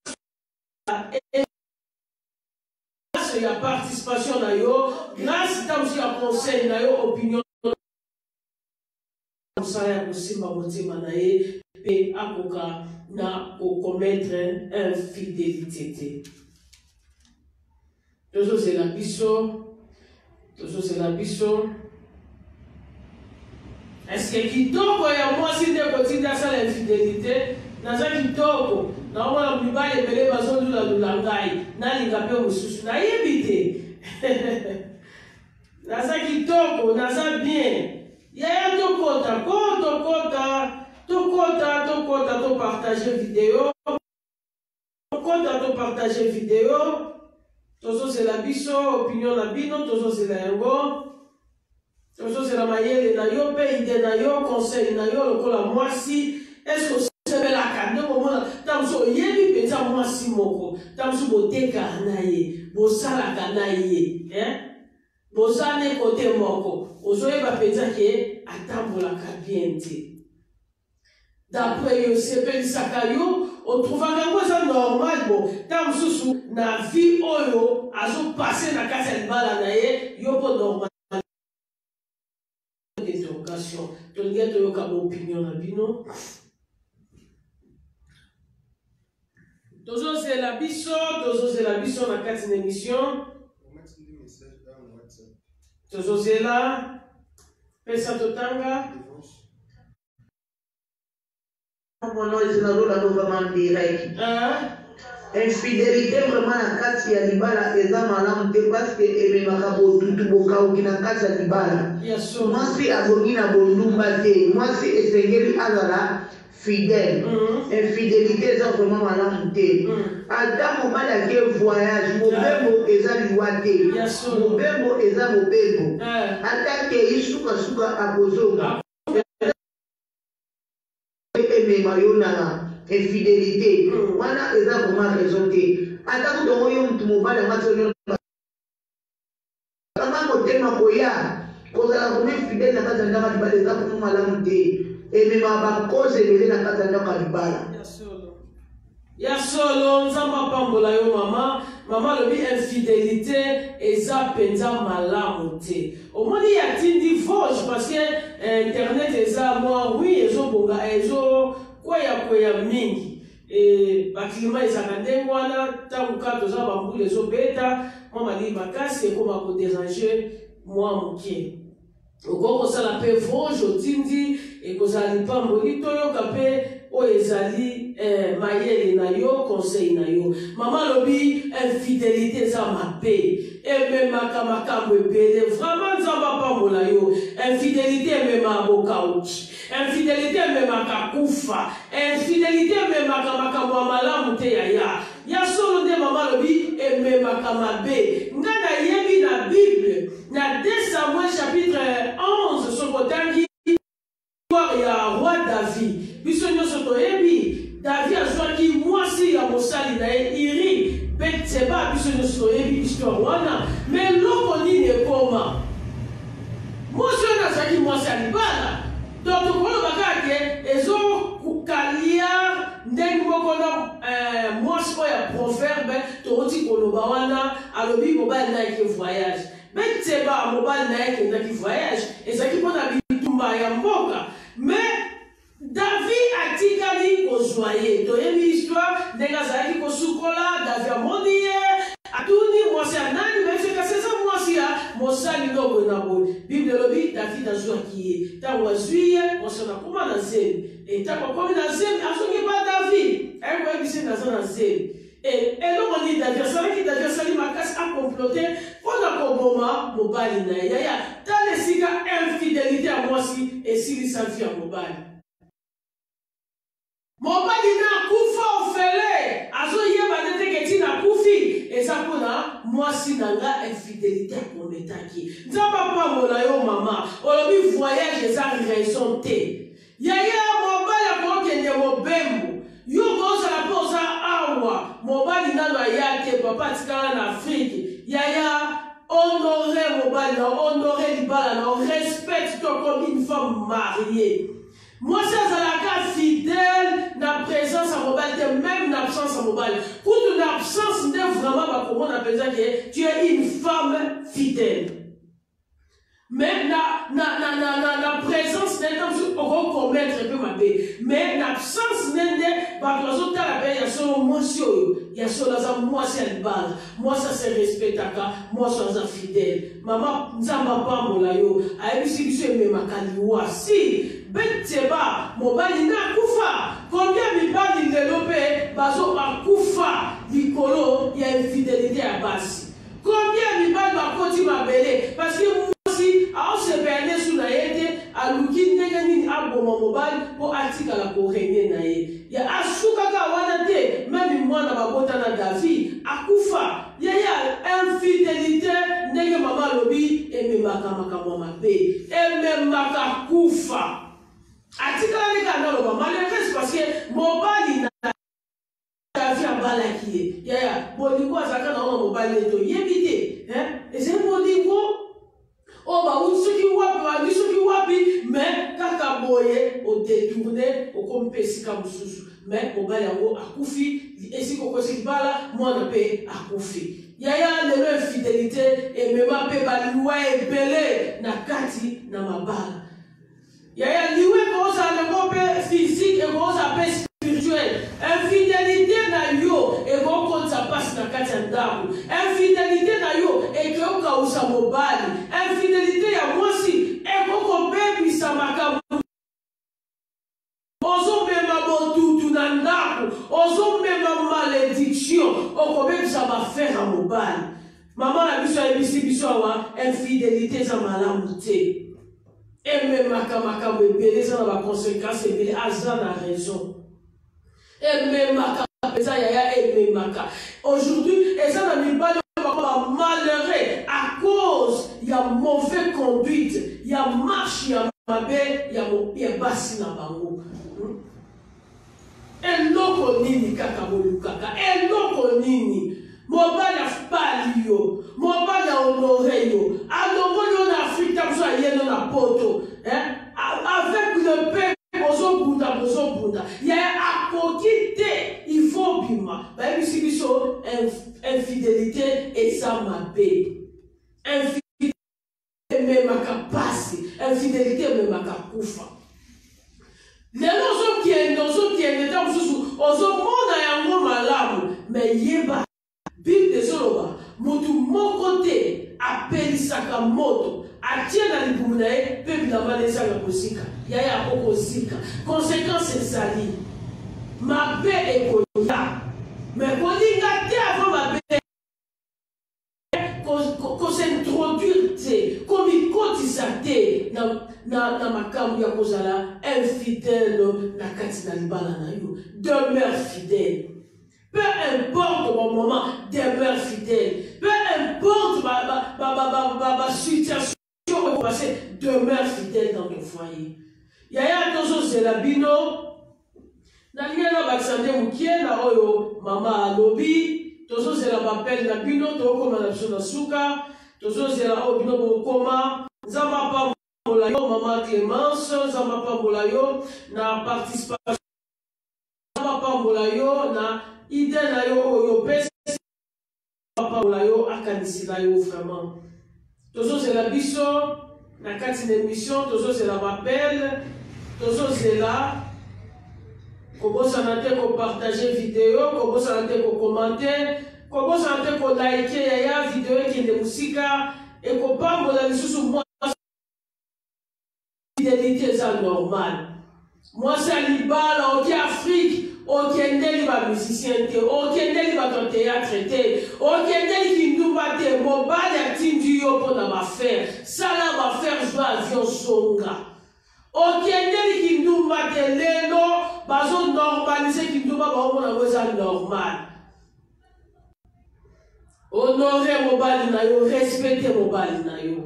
ya participation na yo, grâce tamsi ya conseil na yo, opinion musala kosimba motima na ye pe akoka na commettre infidélité te. Toujours c'est la biso. Toujours c'est la biso. Est-ce que kitoko ya moi si de kotinda sa l'infidélité? Naza kitoko. Na mwana mibale ebele bazolula lulangai. Na linga pe mususu. Na yebite. Naza kitoko, naza bien. Yaya tokota, tokota, to partager vidéo. Tokota, to partager vidéo. Tozo c'est la biso, opinion la bino, tozo c'est la yango. Tozo c'est la mayele na yo, pe ide na yo, conseil na yo, lokola mwasi. Est-ce que c'est la kande moment tamso yebi penza mwasi moko. Tamso boteka na ye, bosala kana ye, bosane kote moko. Ozoye ba penza ke atambola ka bien te. D'après yo sepe sakayo, on trouve que c'est normal bon. Tam susu na vie oyo azo passer na kasa libala na ye, yo po normal. Interrogation. To ngia to yo ka opinion na bino. Toujours c'est la biso na kati na émission. Toujours c'est là. Pesa totanga. Infidélité vraiment na kati ya libala eza malamu te parce que ememaka botutu bokauki na kati ya libala. Mwasi azongi na bondumba te, mwasi esengeli azala fidèle. Infidélité, c'est vraiment malamu te. Ata mobali ake voyage, mobembo eza liwa te. Mobembo eza mobembo. Ata ke suka akozonga. Emema yo na infidélité. Wana eza vraiment raison te. Ata kudongo yo mutu mobali amaso kama motema koya kozala comme fidèle na kati ya ndako libala eza vraiment malamu te. Emema bakoze ebele na kati ya ndako ya libala. Ya solo nzamba pambola yo mama lobi infidélité eza penza malamu te. Omoni ya tindi voge parce que internet eza moi oui ezobonga ezo kwea mingi. Bakilima ezaka ndenge wana ntango kaka toza bambula ezobeta mwa malili makasi ekoma koderange mwa moke. Okokosala mpe voge otindi ekozala lipamboli toyoka mpe oyo ezali mayele na yo conseil na yo. Mama lobi infidélité eza mabe ememaka makambo ebele vraiment nzamba pambola yo. Infidélité emema bokauki, infidélité ememaka kufa, infidélité ememaka makambo ya malamu te ya solo nde mama lobi ememaka mabe. Nga nayebi na Bible na 2 Samuel chapitre 11 sokotangi histoire ya roi David. Biso nyonso toyebi David azwaki mwasi ya mosali na ye Iri Betseba. Biso nyonso toyebi histoire wana. Mais loko nini ekoma mwasi wana azwaki mwasi ya libala. Donc tokoloba kake ezokukalia ndenge moko na mwasi oyo ya proverbe tokoti koloba wana alobi mobali na yeke voyage. Betseba mobali na yeke ndaki voyage ezalaki mpona bitumba ya mboka. Mais David atikali kozwa ye. Toyebi histoire ndenge azalaki kosukola David amoni ye atuni mwasi ya nani mefeka seza mwasi ya mosali ndoko na boye. Bible lobi David azwaki ye. Ntango azwi ye mwasi anakoma na zemi. Ntango akomi na zemi azongi pa David ayekoyebisi naza na zemi. Eloko ni David asali makasi akomplote mpona koboma mobali na ye. Yaya tala esika infidélité ya mwasi esilisa vi ya mobali. Mobali na kufa ofele azoyeba nete keti na kufi eza mpona mwasi na nga infidélité akometaki. Nzamba pambola yo mama olobi voyage eza raison te. Yaya mobali akokende mobembo yo kozala mpe oza awa mobali nano aya te papa atikala na Afrique. Yaya honore mobali na honore libala na respecte toi comme une femme mariée. Moi, ça azalaka fidèle na présence à mobile, même na absence à mobile. Pour ton absence, n'est vraiment comment on appelle ça que tu es une femme fidèle. Même na présence n'est pas pour commettre un peu ma paix. Mais na absence n'est pas pour autres la paix. Il y a son motion, il y a son moi c'est le bal, moi ça c'est respectaka, moi ça c'est fidèle. Maman, nzamba pa molayo, ayebi biso emema kaliwa si. Betseba mobali na kufa. Combien mibali ndelope bazo akufa likolo ya infidélité ya basi. Combien mibali bakoti mabele parce que mwasi aose perne sous na yete aluki ndenge nini aboma mobali po atika la korene na ye. Ya asuka ka wana te même mwana babota na David akufa. Yaya infidélité ndenge mama lobi ememaka makambo mabe. Ememaka kufa. Atikala ni kanalo malheureusement parce que mobali na David abalaki yaya bolingo azaka na mobali to yebite et c'est bolingo o ba usuki wapi mais kaka boye o détourner o kompesi ka mususu mais mobali yango akufi esiko kosi bala mwana pe akufi. Yaya lelo infidélité et même pe baluwa ebele na kati na mabala. Yaya liwe koza le physique et koza pe spirituel. Infidélité na yo et ko sa passe na kati ndaku. Infidélité na yo et ko ka usa mobali. Infidélité ya mwasi e ko bebi sa makamu. Ozo mema botutu na ndaku, ozo mema malédiction, oko bebi sa ba faire mobali. Maman la biso ebisi biso wa infidélité za malamu te. Et même makambo ebele ça na conséquence ebele aza na raison. Et même makambo ça yaya et même maka. Aujourd'hui, et ça na mibali malheureux à cause il y a mauvaise conduite, il y a marche, il y a mabe, il y a basi na bango. Eloko nini kaka bolukaka, eloko nini mobali afali yo, mobali honoré yo, alongoli yo na Afrique tabuso ayeno na poto, avec le peuple bozobunda, ya akoki te, il faut bima, ba bisi biso infidélité et ça mabe, infidélité même akapasi, infidélité même akakufa. Lelo ozokiende ta mosusu ozomona yango malamu me yeba Bible ezoloba motu moko te apelisaka moto atie na libumu na ye mpe bilamba na ezanga kosika yaya akokozika conséquence ezali mabe ekoya me kolinga te avant mabe kosintroduire te komikotisa te na makambo ya kozala infidèle na kati na libala na yo. Demeure fidèle. Peu importe mon moment, demeure fidèle. Peu importe ma situation au passé, demeure fidèle dans ton foyer. Yaya tozo zelabino na liena baksande mukie na oyo mama alobi tozo zelabapel na bino tokoma na biso na suka tozo zela oyo bino bokoma nzamba pa Maman Clémence, Zamba Pambolayo, na participation, Zamba Pambolayo, na idée na yo oyo pesi, Zamba Pambolayo, akanisi na yo vraiment. Tozo c'est la biso, na kati na émission, tozo c'est la rappel, tozo c'est la, kobo sanate ko partager vidéo, kobo sanate ko commenter, kobo sanate ko liker ya vidéo qui est de musika, et ko pambola lisusu moi. Fidélité c'est normal. Moi c'est Libala, ok Afrique, ok Ndeli va musicien, ok Ndeli va ton théâtre, ok Ndeli qui nous batte, mon bal est tindu pour ma faire. Ça là va faire jouer avion songa. Ok Ndeli qui nous batte, l'élo, bazo normalisé qui nous batte, on normal. Honorer mon bal na yo, respecter mon bal na yo.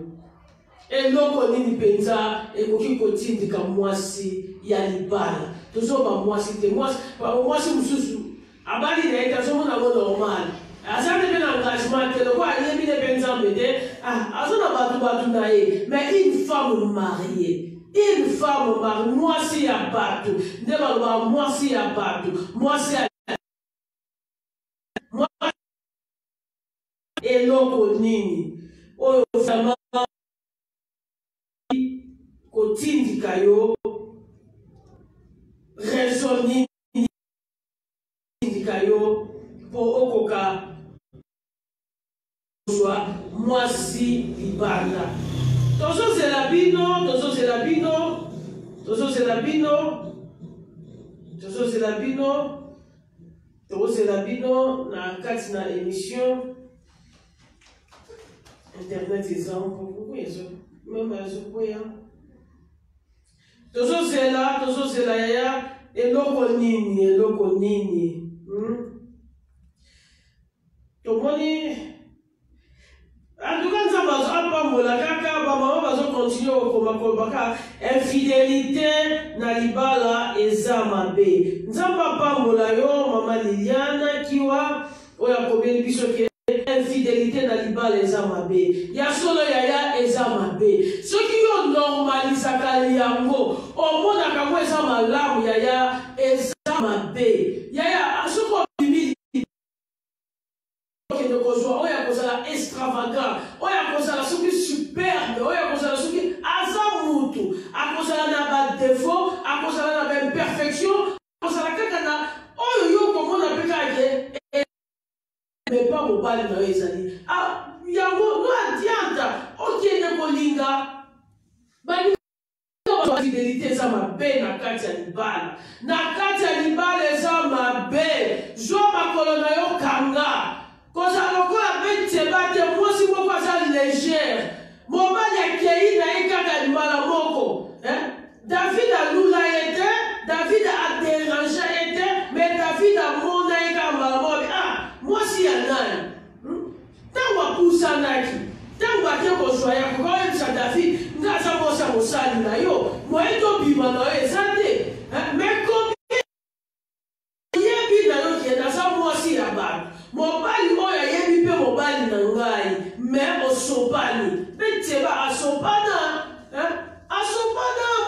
Et loko nini penza ekoki kotindika mwasi ya libala tozoba mwasi te mwasi mususu abali na ita somo na normal azande pe na engagement te loko ayebi ne penza mbete azona batu na ye mais une femme mariée mwasi ya batu nde baloba mwasi ya batu mwasi ya eloko nini oyo vraiment kotindika yo raisonni tindika yo po okoka soit mwasi libanda tozo zela bino na kati na émission internet exemple pourquoi même azokoya tozo zela ya eloko nini tomoni en tout cas nzamba apambola kaka bamama bazokontinue okomakobaka infidélité na libala eza mabe nzamba apambola yo mama Liliane kiwa oyo akobeli biso ke infidélité na libala eza mabe ya solo yaya eza mabe soki yo normalisaka yango omonaka ngo eza malamu yaya eza mabe yaya soko bimili okende kozwa oyo akozala extravagant oyo akozala soki superbe oyo akozala soki aza mutu akozala na badefo akozala na baimperfection akozala kaka na oyo yo komona mpe kake mais pas mobali na yo ezali yango no adianta okende kolinga fidélité eza mabe na kati ya libala eza mabe zwa makolo na yo kanga kozala lokola mpe teba te mwasi moko aza légère mobali akei na ye kaka libala moko mwasi ya nani tango apusanaki tango ake kozwa ya kokoyebisa David nga aza mwasi ya mosali na yo moye tobima na yo eza te mais komi yebi na yo kende aza mwasi ya bato mobali oyo ayebi mpe mobali na ngai mais osopani mpe teba asopana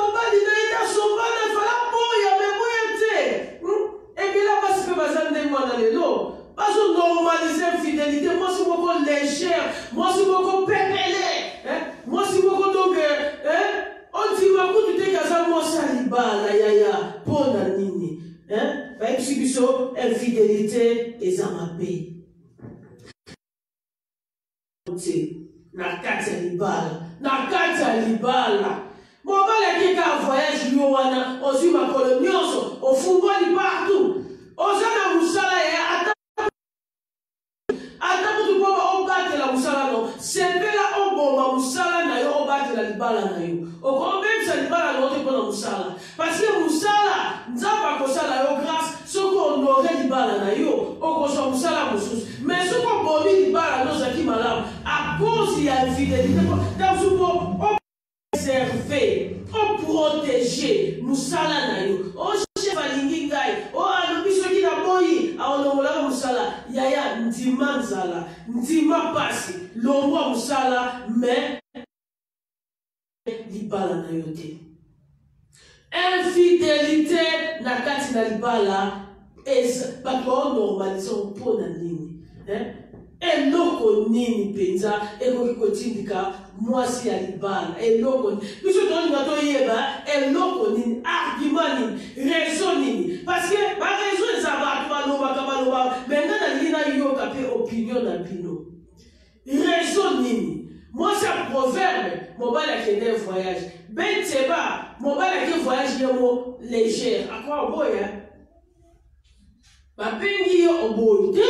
mobali na ye asopana fala boya me boya te ebila basi mpe baza ndenge wana lelo bazonormalize fidélité mwasi moko légère mwasi moko pepele mwasi moko donc ondima kutu teke aza mwasi ya libala yaya mpo na nini bayebisi biso infidélité eza mabe na kati ya libala mobali akeka voyage yo wana ozwi makolo nyonso ofungoli partout oza na mosala ya ata kutu mpo obatela mosala no sepela oboma mosala na yo obatela libala na yo okobebisa libala na yo te mpo na mosala parce que mosala nzambe akosala yo grâce soki honore libala na yo okozwa mosala mosusu mais soki obomi libala no ozalaki malamu a cause ya infidélité tanso mpo observe oprotege mosala na yo ochef alingi ngai alobi soki naboyi aolongolaka mosala yaya ndima nzala ndima pasi longwa mosala mais libala na yo te infidélité na kati na libala bato baonormalize mpo na nini eloko nini mpenza ekoki kotindika mwasi ya libala eloko nini biso tolinga toyeba eloko nini argument nini raison nini parce que baraison eza bato balobaka menga nalingi nayoka mpe opinion na bino raison nini mwasi ya proverbe mobali akende voyage beteba mobali ake voyage yemo légère akwa oboya bapengi yo oboyi te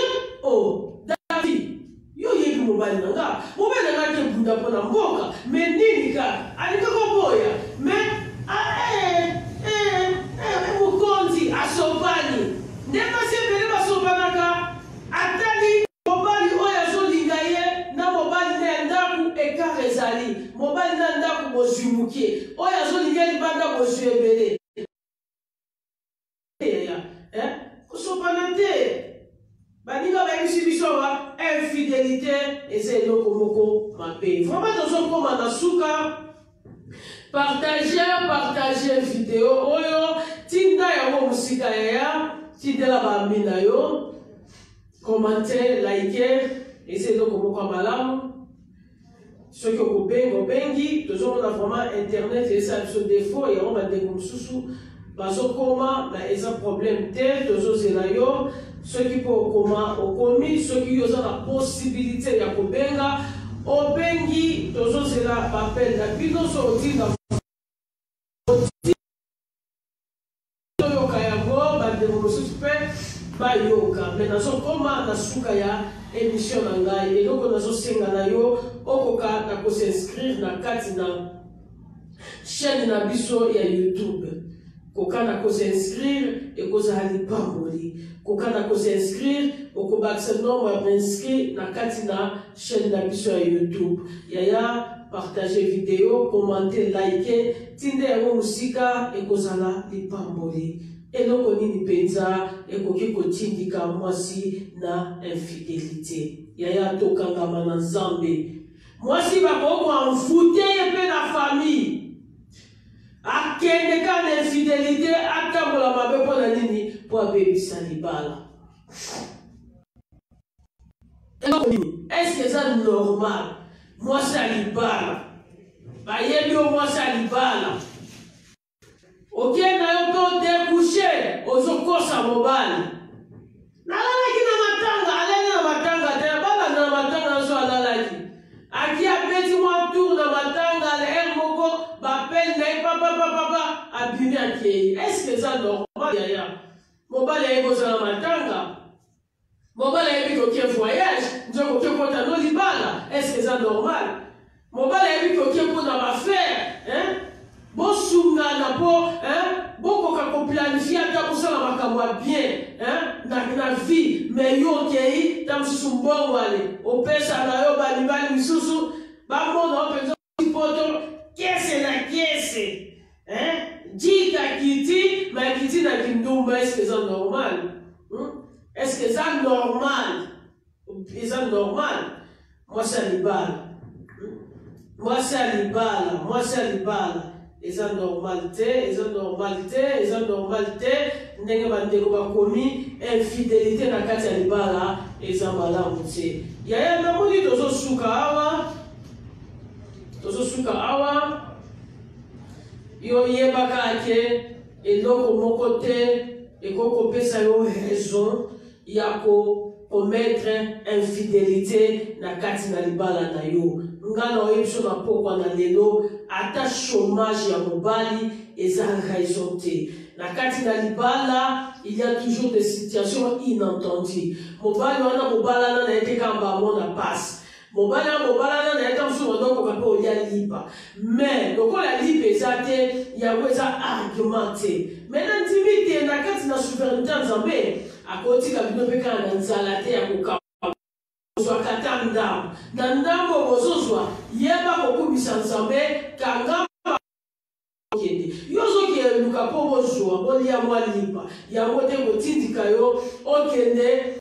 David yo yebi mobali nanga ke bunda pona mboka me nini ka alinga koboya me mukonzi asopani ndema sepele basopanaka atali mobali oyo azolinga ye na mobali na ndaku ekare ezali mobali na ndaku bozwimukie oyo azolinga libanda bozwi ebele kosopana te baninga bayebisi biso wa infidélité eza eloko moko mabe vraiment tozokoma na suka partage video oyo tinda yango mosika yaya tindela bambi na yo commenter like eza eloko moko ya malamu soki obengi tozomona vraiment internet eza biso défaut yango bandeko mosusu bazokoma na eza problème te tozozela yo soki mpo okomi soki yo oza na possibilité ya kobenga obengi tozozela bapel na bino so otinda toyoka yango bandeko mosusu mpe bayoka me nazokoma na suka ya émission na ngai eloko nazosenga na yo okoka na kosinscrire na kati na chaîne na biso ya YouTube kokana kosinscrire ekozala lipamboli kokana kosinscrire okobakisa nombre ya inscrit na kati na chaîne na biso ya YouTube yaya partager video commenter like tinde yango musika ekozala lipamboli eloko nini mpenza ekoki kotindika mwasi na infidélité yaya tokangama na nzambe mwasi bakoko mfute ye mpe na famille akende ka na infidélité atambola mabe mpo na nini mpo abebisa libala eloko nini eske eza normal mwasi ya libala bayebi yo mwasi ya libala okenda yo mpe odekouche ozokosa mobali nalalaki na matanga alali na matanga te balanda na matanga naso alalaki aki abeti mwa tour na matanga ale moko bapeli na ye papapapapa abimi akei eske eza normal yaya mobali ayebi kozala matanga mobali ayebi kokie voyage nzo kokie kota no libala eske eza normal mobali ayebi kokie mpona bafere bosungana mpo bokoka koplanifie ata kosala makambo ya bien na vie mais yo okei tamsusu mbongo ale opesa na yo balibali misusu bamona openza poto kese na kese jika kiti makiti na kindumba. Est-ce que c'est normal? Est-ce que c'est normal? C'est normal? Moi c'est libala. Moi c'est libala. Moi c'est libala. Et la normalité, et la normalité, et la normalité, n'engue bandeko bakomi infidélité na kati ya libala, et la malamute. Yaya na moni tozo suka awa, yo yebaka ake, eloko moko te, ekoko pesa yo raison, yako commettre infidélité na kati na libala na yo. Ngana oyebso na pokwa na lelo ata chômage ya mobali eza raison te. Na kati na libala il y a toujours des situations inattendues. Mobali wana mobala na ete kamba mona passe. Mobali na ete msuwa donc kape olia lipa. Mais lokola lipa eza te yango eza argumenté. Maintenant timite na kati na souveraineté nzambe akotika bino pe kana nzala te ya koka kata ndambo na ndambo bozozwa yeba kokubisa nzambe kangamba okende yozoki luka po bozwa bolia mwa lipa yango te kotindika yo okende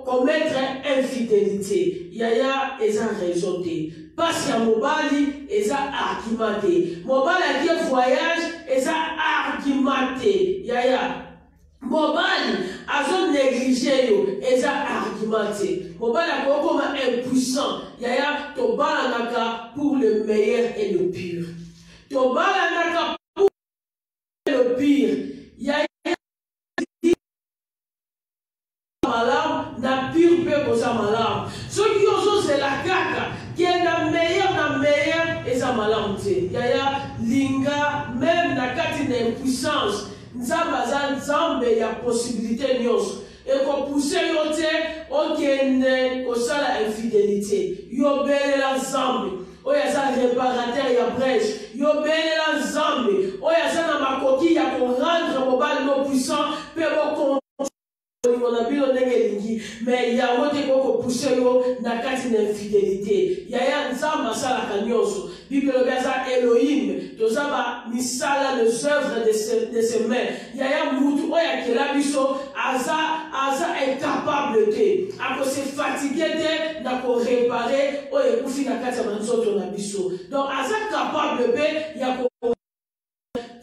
commettre infidélité yaya eza raison te pasi ya mobali eza argument te mobali akie voyage eza argument te yaya mobali azo négligé yo eza argumenté mobali akokoma impuissant yaya tobalanaka pour le meilleur et le pire tobalanaka pour le pire yaya malamu na pire pe koza malamu soki ozozela kaka kienda meilleur eza malamu te yaya linga même na kati na impuissance nzambe aza nzambe ya possibilité nyonso ekopuse yo te okende kosala infidélité yobelela nzambe oyo aza réparateur ya brèche yobelela nzambe oyo aza na makoki ya korendre mobali no puissant mpe bokongola bino ndenge elingi mais yango te kokopuse yo na kati na infidélité yaya nzambe asalaka nyonso bible elobi aza Elohim toza bamisala les œuvres de ses mains yaya mutu oyo akela biso aza incapable te akose fatigue te na korepare oyo ekufi na kati ya banzoto na biso donc aza capable mpe ya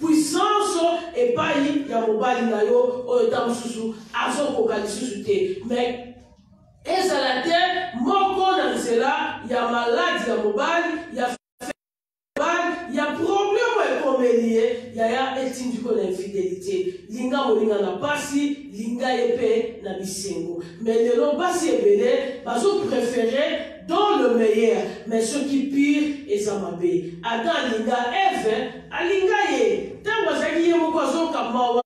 puissance epai ya mobali na yo oyo ta mosusu azokoka lisusu te mais ezala te moko na nzela ya maladi ya mobali ya problème ekomelie yaya etindiko na infidélité linga molinga na pasi linga epe na bisengo mais lelo basi ebele bazo préférer dans le meilleur mais ce qui pire eza mabe Adam linga Eve alinga ye tango azaki ye moko azokama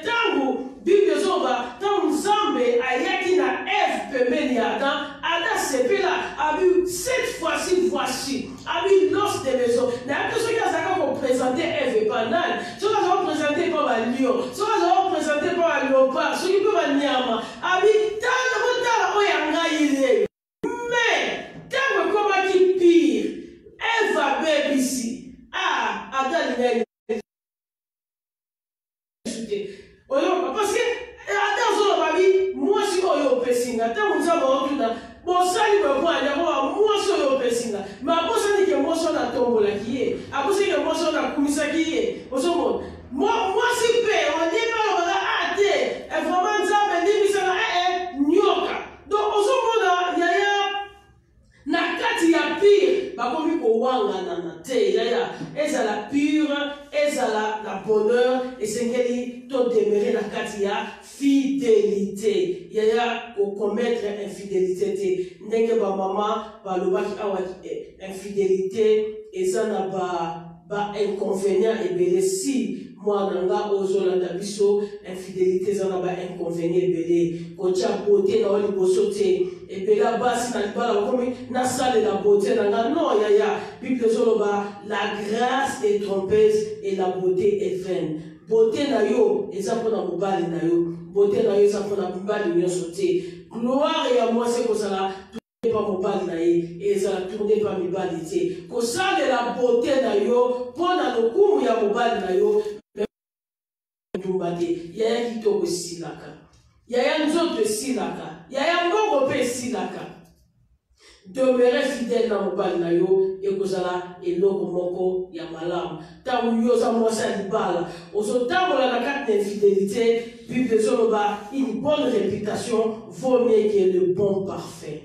tango Bible zoba tango nzambe ayaki na Eve pembeni ya Adam sepela abi cette fois-ci voici abi l'os de maison na que ce qui a ça qu'on présenter Eve banal ce qui a présenté par un lion ce qui a présenté par un léopard ce qui peut va nyama abi tala oyanga ile mais tango comme qui pire Eve va bébé ici Adam il parce que attention babi moi si oyo pesinga tango nzaba otuna bosali bapwanya kwa moi si oyo pesinga ma bosani ke moi so na tombola kiye akosi ke moi so na kumisa kiye osomo moi si pe on dit pas on a te et vraiment nzaba ndi misana nyoka donc osomo na yaya na kati ya pire bakomi kowanga na te yaya ezala pure ezala na bonheur esengeli to demeurer na kati ya fidélité yaya ko commettre infidélité te ndenge ba mama balobaki awa infidélité eza na ba inconvénient ebele si mwana nga ozolanda biso infidélité eza na ba inconvénient ebele kotia beauté na oli boso te ebela basi na libala bakomi nasalela beauté na nga non yaya bible ezoloba la grâce est trompeuse et la beauté est vaine beauté na yo eza mpona mobali na yo beauté na yo eza mpona mibali nyonso te. Gloire ya mwasi ekozala tourne pa mobali na ye ezala tourne pa mibali te. Kosalela beauté na yo mpona lokumu ya mobali na yo ndumba te. Yaya kitoko esilaka, yaya nzoto esilaka, yaya mbongo mpe esilaka. Demeure fidèle na mobali na yo ekozala eloko moko ya malamu. Tango yo oza mwasi ya libala ozotambola na kati na infidélité, Bible ezoloba une bonne réputation vaut mieux que le bon parfait.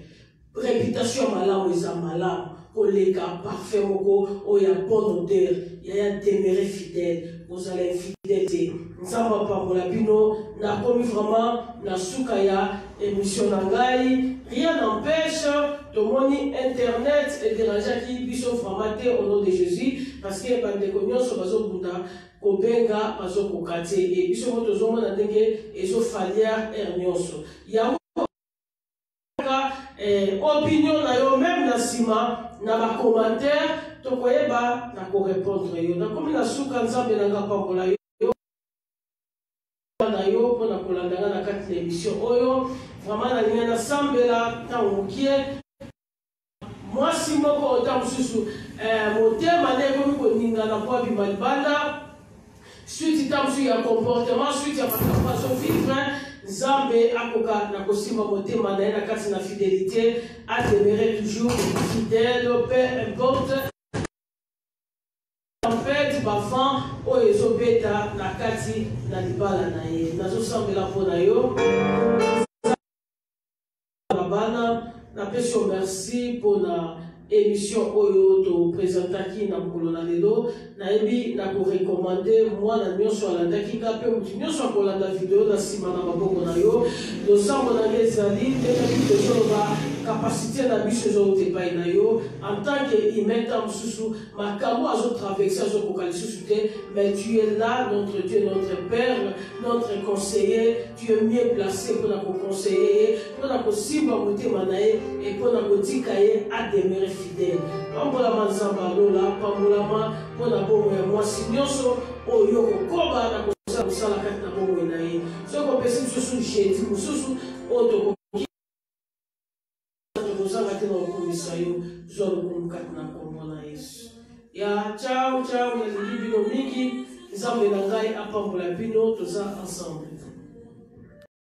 Réputation malamu eza malamu koleka parfait moko oyo ya bonne odeur. Yaya demeure fidèle, ozala infidélité. Nzambe apambola bino nakomi vraiment na suka ya émission na ngai. Rien n'empêche tomoni internet et dérangeaki biso vraiment te au nom de Jésus parce que bandeko nyonso bazobunda kobenga bazokoka te et biso mo tozomona ndenge ezofalia nyonso yango opinion na yo même na nsima na bacommentaire tokoyeba na korépondre yo nakomi na suka nzambe nanga pambola yo na yo mpona kolandanga na kati na émission oyo vraiment nalingi nasambela ntango mokie mwasi moko ota mosusu motema nde ekomi koningana mpo abima libanda suite ta mosusu ya comportement suite ya makambo azovivre nzambe akoka na kosimba motema na ye na kati na fidélité ademeure toujours fidèle peu importe tempête bavant oyo ezobeta na kati na libala na ye nazosambela mpo na yo bana napesi yo merci mpona émission oyo topresentaki na mokolo na lelo nayebi na korekomande mwana nyonso alandaki nga mpe motu nyonso akolanda video na nsima na maboko na yo losambo na ngai ezali ndenge tozoloba kapasité na biso ezouta epai na yo en tant que imeta mosusu makambo azotraverse azokoka lisusu te mais tu es là notre Dieu notre Père notre conseiller tu es mieux placé mpona koconseiller mpona kosimba motema na ye e mpona kotika ye ademeure fidèle. Pambolama nzamba lola pambolama mpona bongo ya mwasi nyonso oyo kokoba na kosala kati na bongo na ye soki opesi mosusu jeudi mosusu oyo tokoki tokozanga te na kokomisa yo zwa lokumu kati na kombo na Yesu ya ciao ciao nalingi bino mingi nzambe na ngai apambola bino toza ensemble.